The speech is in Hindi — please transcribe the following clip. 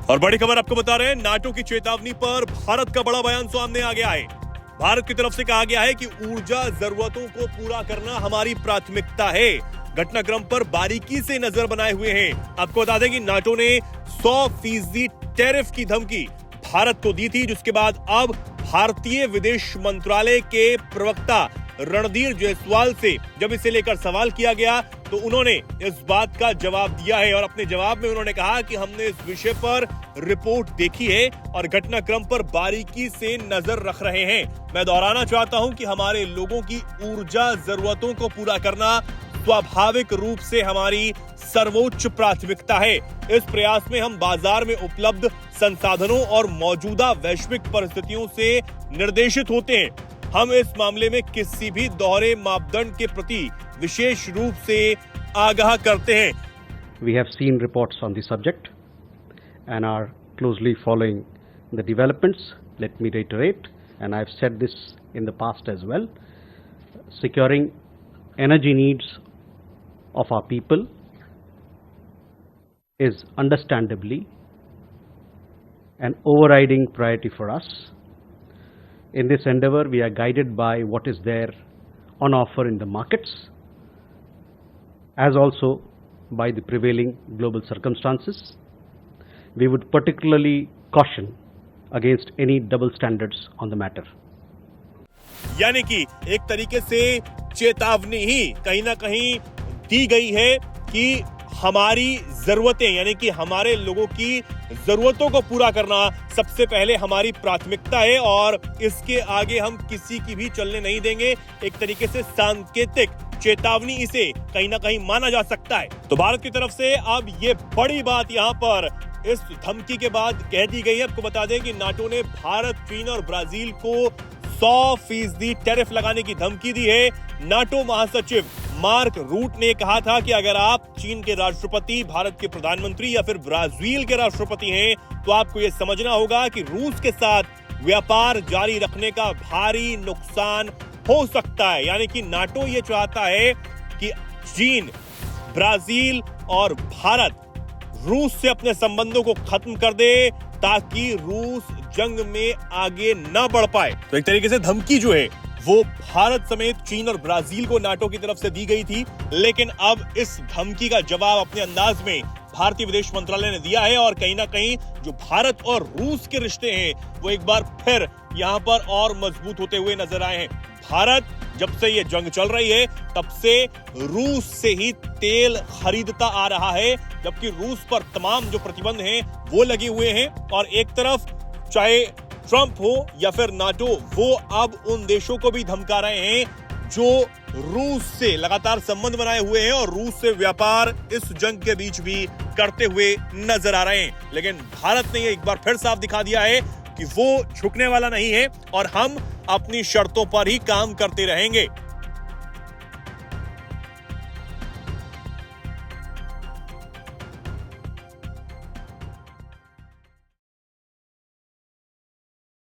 और बड़ी खबर आपको बता रहे हैं, नाटो की चेतावनी पर भारत का बड़ा बयान सामने आ गया है। भारत की तरफ से कहा गया है कि ऊर्जा जरूरतों को पूरा करना हमारी प्राथमिकता है। घटनाक्रम पर बारीकी से नजर बनाए हुए हैं। आपको बता दें कि नाटो ने 100% टैरिफ की धमकी भारत को दी थी, जिसके बाद अब भारतीय विदेश मंत्रालय के प्रवक्ता रणधीर जायसवाल से जब इसे लेकर सवाल किया गया तो उन्होंने इस बात का जवाब दिया है और अपने जवाब में उन्होंने कहा कि हमने इस विषय पर रिपोर्ट देखी है और घटनाक्रम पर बारीकी से नजर रख रहे हैं। मैं दोहराना चाहता हूं कि हमारे लोगों की ऊर्जा जरूरतों को पूरा करना स्वाभाविक रूप से हमारी सर्वोच्च प्राथमिकता है। इस प्रयास में हम बाजार में उपलब्ध संसाधनों और मौजूदा वैश्विक परिस्थितियों से निर्देशित होते हैं। हम इस मामले में किसी भी दोहरे मापदंड के प्रति विशेष रूप से आगाह करते हैं। We have seen reports on the subject and are closely following the developments. Let me reiterate, and I've said this in the past as well, securing energy needs of our people is understandably an overriding priority for us. In this endeavor, we are guided by what is there on offer in the markets, as also by the prevailing global circumstances. We would particularly caution against any double standards on the matter. यानी कि एक तरीके से चेतावनी ही कहीं ना कहीं दी गई है कि हमारी जरूरतें यानी कि हमारे लोगों की जरूरतों को पूरा करना सबसे पहले हमारी प्राथमिकता है और इसके आगे हम किसी की भी चलने नहीं देंगे। एक तरीके से सांकेतिक चेतावनी इसे कहीं ना कहीं माना जा सकता है। तो भारत की तरफ से अब ये बड़ी बात यहाँ पर इस धमकी के बाद कह दी गई है। आपको बता दें कि नाटो ने भारत, चीन और ब्राजील को 100% टैरिफ लगाने की धमकी दी है। नाटो महासचिव मार्क रूट ने कहा था कि अगर आप चीन के राष्ट्रपति, भारत के प्रधानमंत्री या फिर ब्राजील के राष्ट्रपति हैं तो आपको यह समझना होगा कि रूस के साथ व्यापार जारी रखने का भारी नुकसान हो सकता है। यानी कि नाटो ये चाहता है कि चीन, ब्राजील और भारत रूस से अपने संबंधों को खत्म कर दे ताकि रूस जंग में आगे न बढ़ पाए। तो एक तरीके से धमकी जो है वो भारत समेत चीन और ब्राजील को नाटो की तरफ से दी गई थी, लेकिन अब इस धमकी का जवाब अपने अंदाज में भारतीय विदेश मंत्रालय ने दिया है और कहीं ना कहीं जो भारत और रूस के रिश्ते हैं वो एक बार फिर यहाँ पर और मजबूत होते हुए नजर आए हैं। भारत जब से ये जंग चल रही है तब से रूस से ही तेल खरीदता आ रहा है, जबकि रूस पर तमाम जो प्रतिबंध हैं वो लगे हुए हैं और एक तरफ चाहे ट्रंप हो या फिर नाटो, वो अब उन देशों को भी धमका रहे हैं जो रूस से लगातार संबंध बनाए हुए हैं और रूस से व्यापार इस जंग के बीच भी करते हुए नजर आ रहे हैं। लेकिन भारत ने ये एक बार फिर साफ दिखा दिया है कि वो झुकने वाला नहीं है और हम अपनी शर्तों पर ही काम करते रहेंगे।